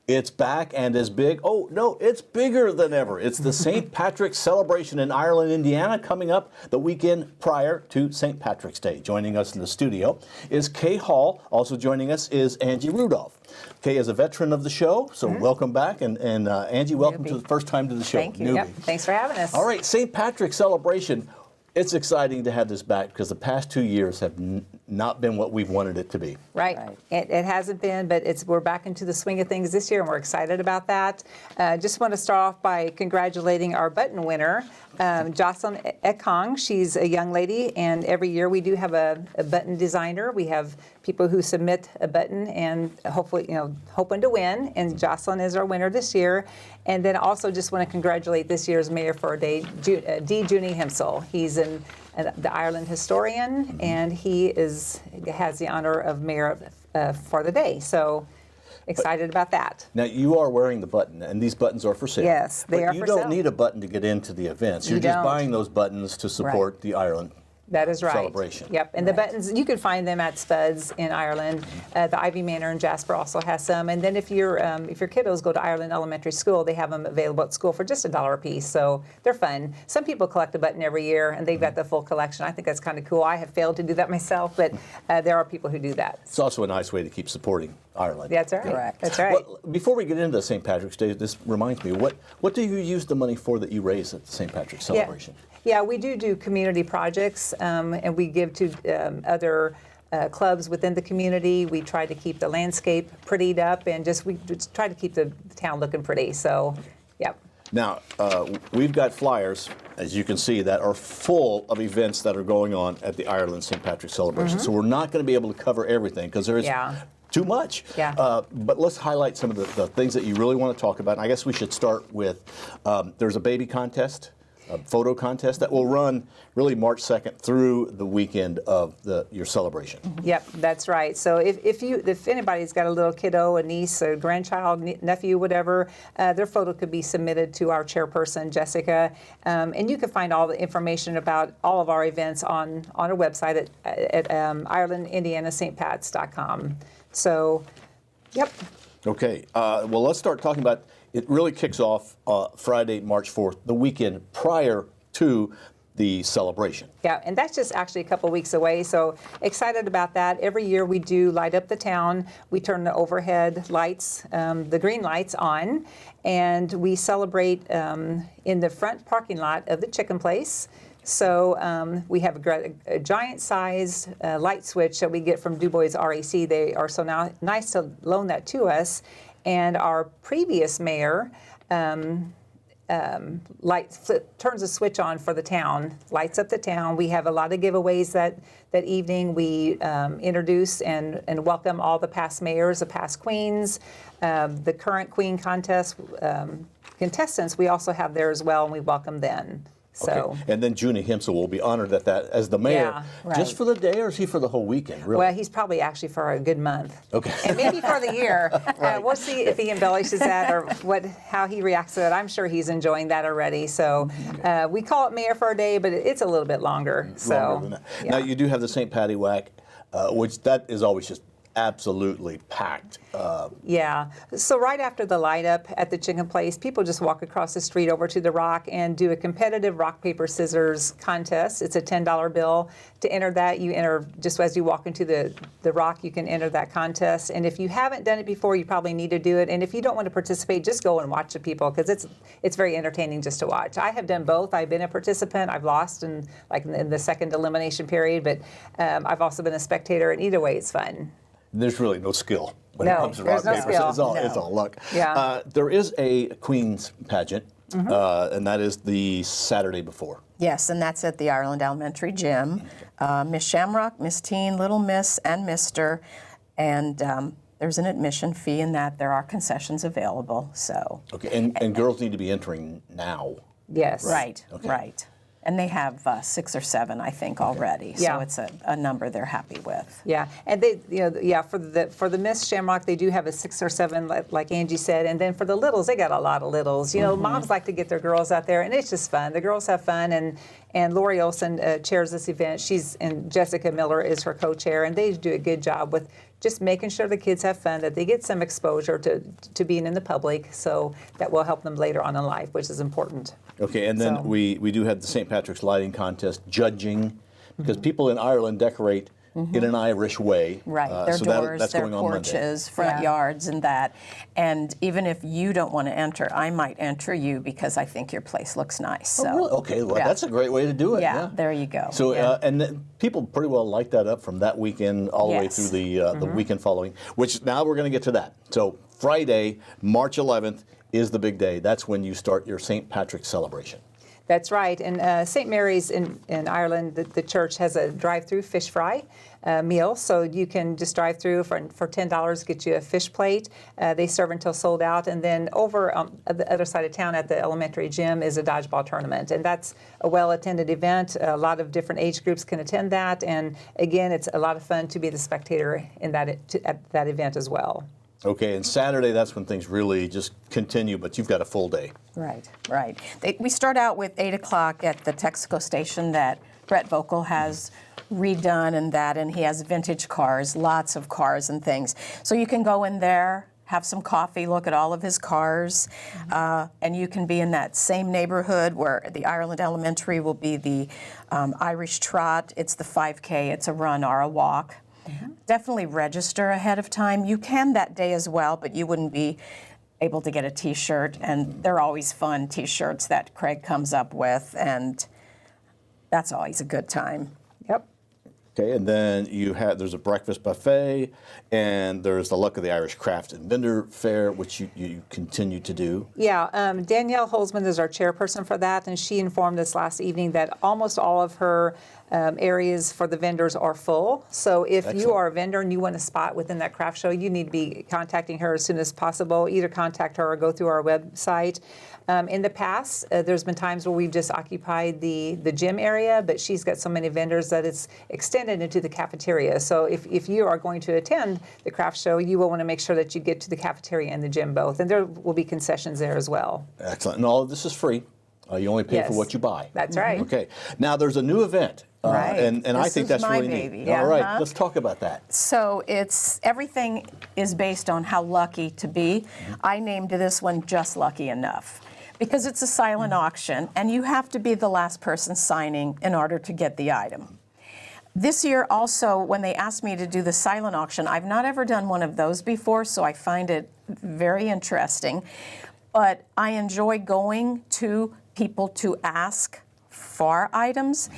It's back and as big. Oh, no, it's bigger than ever. It's the St. Patrick's celebration in Ireland, Indiana, coming up the weekend prior to St. Patrick's Day. Joining us in the studio is Kay Hall. Also joining us is Angie Rudolph. Kay is a veteran of the show, so welcome back. And Angie, welcome to the first time to the show. Thank you. Yep. Thanks for having us. All right, St. Patrick's celebration. It's exciting to have this back because the past 2 years have not been what we've wanted it to be. Right. It hasn't been, but we're back into the swing of things this year, and we're excited about that. Just want to start off by congratulating our button winner, Jocelyn Ekong. She's a young lady, and every year we do have a button designer. We have people who submit a button and hopefully, hoping to win, and Jocelyn is our winner this year. And then also just want to congratulate this year's Mayor for a Day, D. Junie Himsel. He's the Ireland historian, and he has the honor of Mayor for the day. So excited about that. Now, you are wearing the button, and these buttons are for sale. Yes, they are for sale. You don't need a button to get into the events. You're just buying those buttons to support the Ireland That is right. celebration. Yep, and the buttons, you can find them at Spuds in Ireland. The Ivy Manor in Jasper also has some. And then if your kiddos go to Ireland Elementary School, they have them available at school for just $1 a piece. So they're fun. Some people collect a button every year, and they've got the full collection. I think that's kind of cool. I have failed to do that myself, but there are people who do that. It's also a nice way to keep supporting Ireland. That's right. Correct. That's right. Well, before we get into St. Patrick's Day, this reminds me, what do you use the money for that you raise at the St. Patrick's celebration? Yeah, we do community projects, and we give to other clubs within the community. We try to keep the landscape prettied up, and we just try to keep the town looking pretty. So, yep. Now, we've got flyers, as you can see, that are full of events that are going on at the Ireland St. Patrick's celebration. So we're not going to be able to cover everything because there is too much. Yeah. But let's highlight some of the things that you really want to talk about. And I guess we should start with there's a baby contest. A photo contest that will run really March 2nd through the weekend of your celebration. Yep, that's right. So if anybody's got a little kiddo, a niece, a grandchild, nephew, whatever, their photo could be submitted to our chairperson, Jessica. And you can find all the information about all of our events on our website at IrelandIndianaStPats.com. So, yep. Okay, well, let's start talking about. It really kicks off Friday, March 4th, the weekend prior to the celebration. Yeah, and that's just actually a couple weeks away, so excited about that. Every year we do light up the town. We turn the overhead lights, the green lights on, and we celebrate in the front parking lot of the chicken place. So we have a giant-sized light switch that we get from Du Bois RAC. They are so nice to loan that to us. And our previous mayor turns a switch on for the town, lights up the town. We have a lot of giveaways that evening. We introduce and welcome all the past mayors, the past queens, the current queen contestants. We also have there as well, and we welcome them. So. Okay. And then Junie Himsel will be honored at that as the mayor, just for the day, or is he for the whole weekend? Really? Well, he's probably actually for a good month. Okay. And maybe for the year. We'll see if he embellishes that or how he reacts to it. I'm sure he's enjoying that already. So we call it Mayor for a Day, but it's a little bit longer. Longer than that. Yeah. Now you do have the St. Patty Whack, which that is always just absolutely packed. Yeah. So right after the light up at the chicken place, people just walk across the street over to the Rock and do a competitive rock, paper, scissors contest. It's a $10 bill. To enter that, you enter just as you walk into the Rock, you can enter that contest. And if you haven't done it before, you probably need to do it. And if you don't want to participate, just go and watch the people because it's very entertaining just to watch. I have done both. I've been a participant. I've lost in the second elimination period, but I've also been a spectator. And either way, it's fun. There's really no skill when it comes to rock, paper, scissors. It's all luck. Yeah. There is a Queen's pageant, and that is the Saturday before. Yes, and that's at the Ireland Elementary Gym. Miss Shamrock, Miss Teen, Little Miss, and Mr. And there's an admission fee in that. There are concessions available. So. Okay, and girls need to be entering now. Yes. Right, Okay. right. And they have 6 or 7, I think, already. Yeah. So it's a number they're happy with. Yeah, and they, for the Miss Shamrock, they do have a 6 or 7, like Angie said, and then for the littles, they got a lot of littles. Moms like to get their girls out there, and it's just fun. The girls have fun, and Lori Olson chairs this event. And Jessica Miller is her co-chair, and they do a good job with just making sure the kids have fun, that they get some exposure to being in the public, so that will help them later on in life, which is important. Okay, and then So- we do have the St. Patrick's lighting contest, judging, because people in Ireland decorate in an Irish way. Right, their so doors, that's their going on Monday. porches, front Yeah. yards, and that. And even if you don't want to enter, I might enter you because I think your place looks nice. So, Oh, really? Okay, well, yeah. that's a great way to do it. Yeah, there you go. So, Yeah. and then people pretty well light that up from that weekend all the way Yes. through the weekend following, which now we're going to get to that. So Friday, March 11th is the big day. That's when you start your St. Patrick's celebration. That's right. And St. Mary's in Ireland, the church has a drive-through fish fry meal. So you can just drive through for $10, get you a fish plate. They serve until sold out. And then over on the other side of town at the elementary gym is a dodgeball tournament. And that's a well-attended event. A lot of different age groups can attend that. And again, it's a lot of fun to be the spectator in at that event as well. Okay, and Saturday, that's when things really just continue, but you've got a full day. Right, right. We start out with 8 o'clock at the Texaco station that Brett Vocal has redone and he has vintage cars, lots of cars and things. So you can go in there, have some coffee, look at all of his cars, and you can be in that same neighborhood where the Ireland Elementary will be the Irish Trot. It's the 5K, it's a run or a walk. Definitely register ahead of time. You can that day as well, but you wouldn't be able to get a T-shirt, and they're always fun T-shirts that Craig comes up with, and that's always a good time. Yep. Okay, and then there's a breakfast buffet, and there's the Luck of the Irish Craft and Vendor Fair, which you continue to do. Yeah, Danielle Holzman is our chairperson for that, and she informed us last evening that almost all of her areas for the vendors are full. So if Excellent. you are a vendor and you want a spot within that craft show, you need to be contacting her as soon as possible. Either contact her or go through our website. In the past, there's been times where we've just occupied the gym area, but she's got so many vendors that it's extended into the cafeteria. So if you are going to attend the craft show, you will want to make sure that you get to the cafeteria and the gym both. And there will be concessions there as well. Excellent. And all of this is free. You only pay Yes. for what you buy. That's right. Okay. Now, there's a new event. Right. And I This think is that's my really baby. neat. All right. Uh-huh. Let's talk about that. So everything is based on how lucky to be. I named this one Just Lucky Enough because it's a silent auction, and you have to be the last person signing in order to get the item. This year also, when they asked me to do the silent auction, I've not ever done one of those before, so I find it very interesting. But I enjoy going to people to ask for items.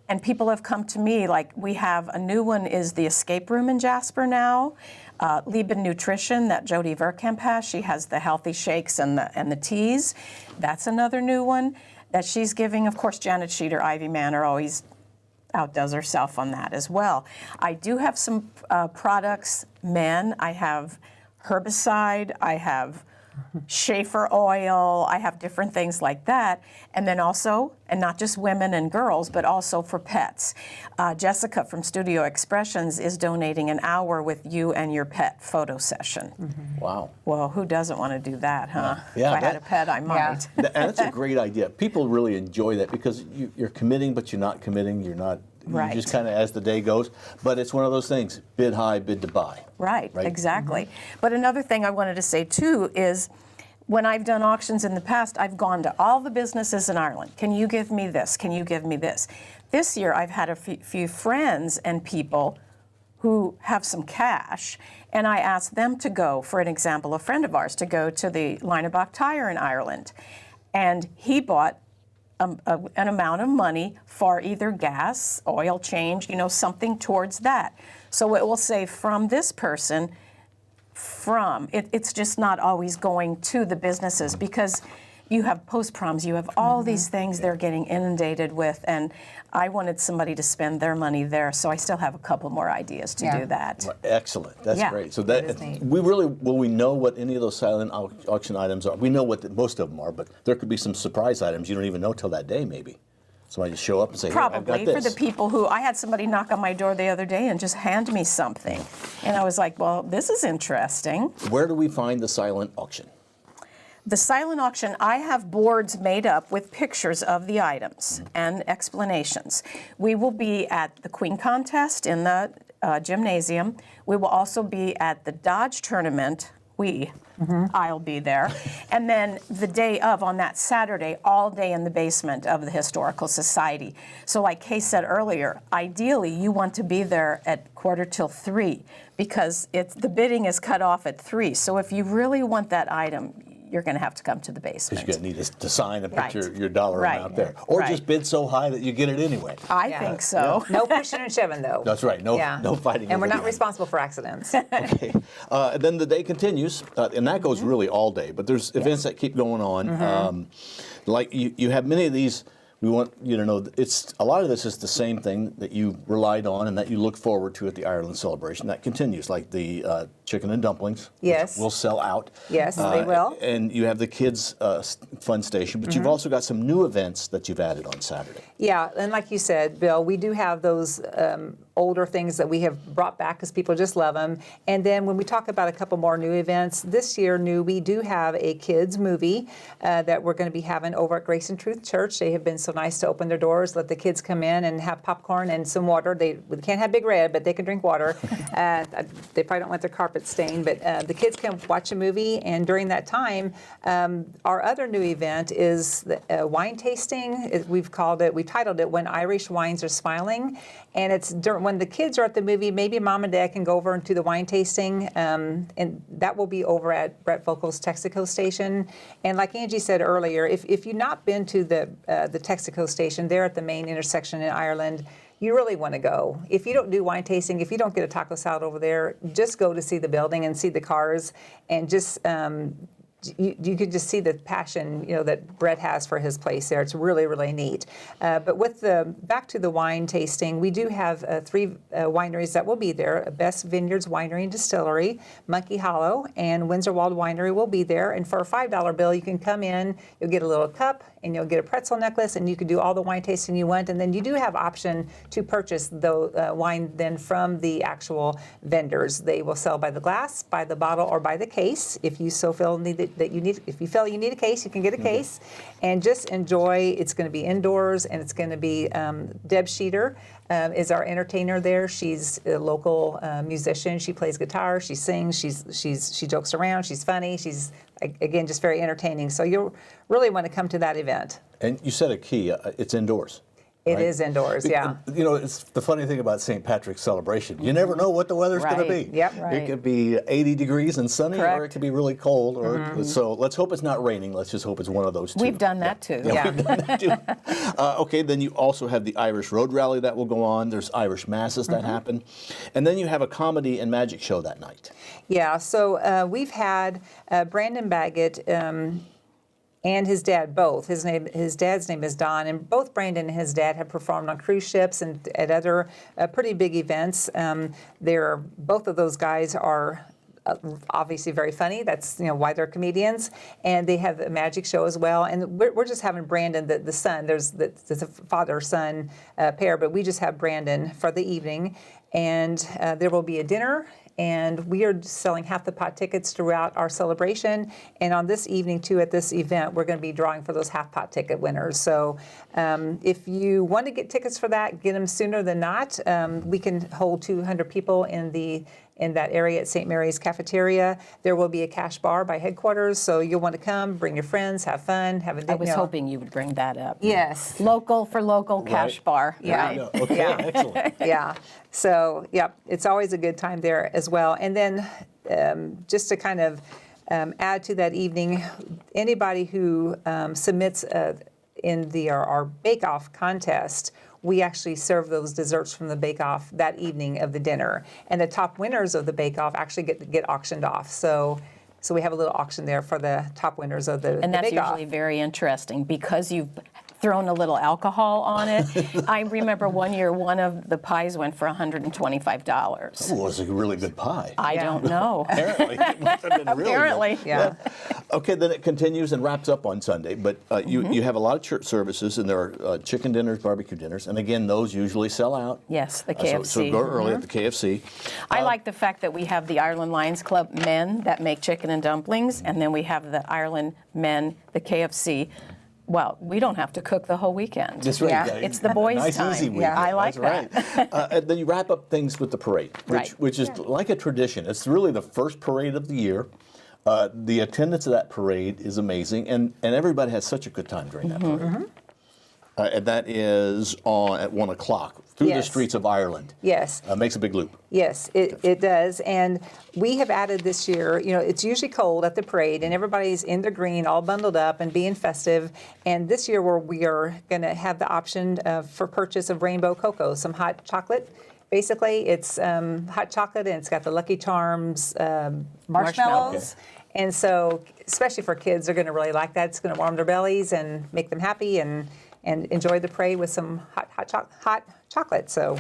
And people have come to me, like we have a new one is the escape room in Jasper now. Lieben Nutrition that Jody Verkamp has. She has the healthy shakes and the teas. That's another new one that she's giving. Of course, Janet Sheeter, Ivy Manor always outdoes herself on that as well. I do have some products, men. I have herbicide. I have Schaefer oil, I have different things like that. And then also, and not just women and girls, but also for pets. Jessica from Studio Expressions is donating an hour with you and your pet photo session. Wow. Well, who doesn't want to do that, huh? Yeah, if I had a pet, I might. And that's a great idea. People really enjoy that because you're committing, but you're not committing. You're not. Right. You just kind of as the day goes. But it's one of those things: bid high, bid to buy. Right, exactly. But another thing I wanted to say too is when I've done auctions in the past, I've gone to all the businesses in Ireland. Can you give me this? Can you give me this? This year I've had a few friends and people who have some cash, and I asked them to go, for an example, a friend of ours, to go to the Linebach Tire in Ireland. And he bought an amount of money for either gas, oil change, something towards that. So it will say from this person, it's just not always going to the businesses because you have post-proms, you have all these things they're getting inundated with, and I wanted somebody to spend their money there, so I still have a couple more ideas to do that. Excellent. That's great. So That is neat. will we know what any of those silent auction items are? We know what most of them are, but there could be some surprise items you don't even know till that day, maybe. Somebody just show up and say, hey, I've Probably got for this. the people who, I had somebody knock on my door the other day and just hand me something. And I was like, well, this is interesting. Where do we find the silent auction? The silent auction, I have boards made up with pictures of the items and explanations. We will be at the Queen Contest in the gymnasium. We will also be at the Dodge tournament. I'll be there. And then the day of, on that Saturday, all day in the basement of the Historical Society. So like Kay said earlier, ideally you want to be there at 2:45 because the bidding is cut off at 3. So if you really want that item, you're going to have to come to the basement. Because you're going to need to sign and put Right. your dollar Right. amount there. Or Right. just bid so high that you get it anyway. I think so. No pushing and shoving, though. That's right. No, Yeah. no fighting. And we're over not the responsible for accidents. Okay. And then the day continues, and that goes really all day. But there's events that keep going on. Like you have many of these. We want you to know it's a lot of this is the same thing that you relied on and that you look forward to at the Ireland celebration. That continues, like the chicken and dumplings. Yes. Which will sell out. Yes, they will. And you have the kids' fun station, but you've also got some new events that you've added on Saturday. Yeah, and like you said, Bill, we do have those older things that we have brought back because people just love them. And then when we talk about a couple more new events, this year we do have a kids movie that we're going to be having over at Grace and Truth Church. They have been so nice to open their doors, let the kids come in and have popcorn and some water. They can't have Big Red, but they can drink water. They probably don't want their carpet stained, but the kids can watch a movie. And during that time, our other new event is the wine tasting. We titled it When Irish Wines Are Smiling. And it's when the kids are at the movie, maybe mom and dad can go over and do the wine tasting, and that will be over at Brett Vogel's Texaco station. And like Angie said earlier, if you've not been to the Texaco station, there at the main intersection in Ireland, you really want to go. If you don't do wine tasting, if you don't get a taco salad over there, just go to see the building and see the cars, and just you could just see the passion, that Brett has for his place there. It's really, really neat. But back to the wine tasting, we do have 3 wineries that will be there. Best Vineyards Winery and Distillery, Monkey Hollow, and Windsor Wald Winery will be there. And for a $5 bill, you can come in, you'll get a little cup, and you'll get a pretzel necklace, and you can do all the wine tasting you want. And then you do have option to purchase the wine then from the actual vendors. They will sell by the glass, by the bottle, or by the case. If you so feel if you feel you need a case, you can get a case, and just enjoy. It's going to be indoors, and it's going to be Deb Sheeter is our entertainer there. She's a local musician. She plays guitar. She sings. She jokes around. She's funny. She's again just very entertaining. So you'll really want to come to that event. And you said a key. It's indoors. It right? is indoors, yeah. It's the funny thing about St. Patrick's celebration. You never know what the weather's going to be. Yep. Right. It could be 80 degrees and sunny, or it Correct. could be really cold. So let's hope it's not raining. Let's just hope it's one of those two. We've done that too. Yeah. We've done that too. Okay, then you also have the Irish Road Rally that will go on. There's Irish Masses that happen. And then you have a comedy and magic show that night. Yeah, so we've had Brandon Baggett and his dad both. His dad's name is Don, and both Brandon and his dad have performed on cruise ships and at other pretty big events. Both of those guys are obviously very funny. That's why they're comedians, and they have a magic show as well. And we're just having Brandon, the son. There's a father-son pair, but we just have Brandon for the evening, and there will be a dinner. And we are selling half the pot tickets throughout our celebration. And on this evening, too, at this event, we're going to be drawing for those half pot ticket winners. So if you want to get tickets for that, get them sooner than not. We can hold 200 people in that area at St. Mary's Cafeteria. There will be a cash bar by headquarters, so you'll want to come, bring your friends, have fun, have a dinner. I was hoping you would bring that up. Yes. Local for local cash Right. bar. Yeah. Right. Okay, Yeah. excellent. Yeah. So, it's always a good time there as well. And then just to kind of add to that evening, anybody who submits in our bake-off contest, we actually serve those desserts from the bake-off that evening of the dinner. And the top winners of the bake-off actually get auctioned off. So we have a little auction there for the top winners of the And that's bake-off. usually very interesting because you've thrown a little alcohol on it. I remember one year one of the pies went for $125. It was a really good pie. I don't know. Apparently. It must have been really good. Apparently. Yeah. Okay, then it continues and wraps up on Sunday. But you have a lot of church services, and there are chicken dinners, barbecue dinners. And again, those usually sell out. Yes, the KFC. So go early at the KFC. I like the fact that we have the Ireland Lions Club men that make chicken and dumplings, and then we have the Ireland men, the KFC, Well, we don't have to cook the whole weekend. That's right. Yeah. It's the boys' nice, time. easy weekend. Yeah, I like That's right. And then you wrap up things with the parade, which is like a tradition. It's really the first parade of the year. The attendance of that parade is amazing, and everybody has such a good time during that parade. And that is on at 1 o'clock through the Yes. streets of Ireland. Yes. Makes a big loop. Yes, it does. And we have added this year, it's usually cold at the parade and everybody's in their green, all bundled up and being festive. And this year we are going to have the option for purchase of rainbow cocoa, some hot chocolate. Basically, it's hot chocolate and it's got the Lucky Charms marshmallows. And so, especially for kids, they're going to really like that. It's going to warm their bellies and make them happy and enjoy the parade with some hot chocolate. So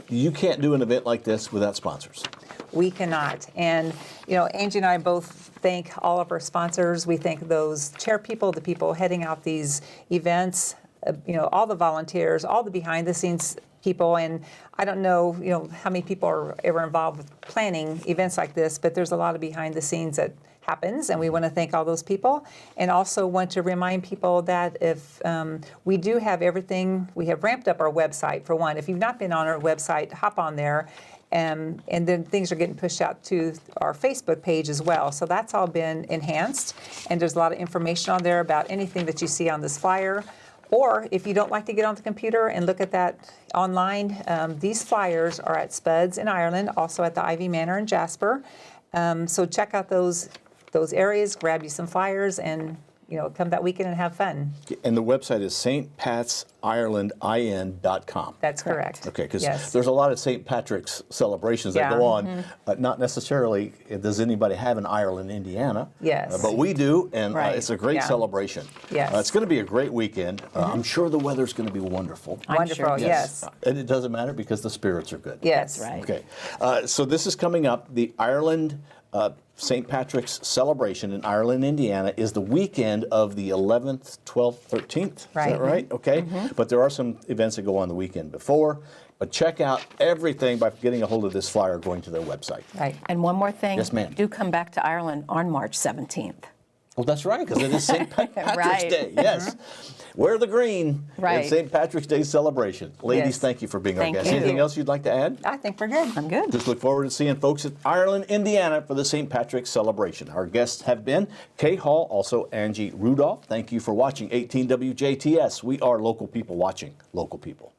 You can't do an event like this without sponsors. we cannot. And, Angie and I both thank all of our sponsors. We thank those chair people, the people heading out these events, all the volunteers, all the behind the scenes people. And I don't know, how many people are ever involved with planning events like this, but there's a lot of behind the scenes that happens, and we want to thank all those people, and also want to remind people that if we do have everything, we have ramped up our website for one. If you've not been on our website, hop on there, and then things are getting pushed out to our Facebook page as well. So that's all been enhanced, and there's a lot of information on there about anything that you see on this flyer. Or if you don't like to get on the computer and look at that online, these flyers are at Spuds in Ireland, also at the Ivy Manor in Jasper. So check out those areas, grab you some flyers, and come that weekend and have fun. And the website is stpatsirelandin.com. That's correct. Okay, because yes. there's a lot of St. Patrick's celebrations that Yeah. go on. Not necessarily does anybody have in Ireland, Indiana. Yes. But we do, and Right. it's a great Yeah. celebration. Yes. It's going to be a great weekend. I'm sure the weather's going to be wonderful. Wonderful. sure. Yes. And it doesn't matter because the spirits are good. Yes. That's right. Okay, so this is coming up. The Ireland St. Patrick's celebration in Ireland, Indiana, is the weekend of the 11th, 12th, 13th. Is Right. that right? Okay. But there are some events that go on the weekend before. But check out everything by getting a hold of this flyer, going to their website. Right. And one more thing. Yes, ma'am. Do come back to Ireland on March 17th. Well, that's right, because it is St. Patrick's Right. Day. Yes. Wear the green Right. in St. Patrick's Day celebration. Ladies, Yes. thank you for being Thank our guest. you. Anything else you'd like to add? I think we're good. I'm good. Just look forward to seeing folks at Ireland, Indiana for the St. Patrick's celebration. Our guests have been Kay Hall, also Angie Rudolph. Thank you for watching 18 WJTS. We are local people watching local people.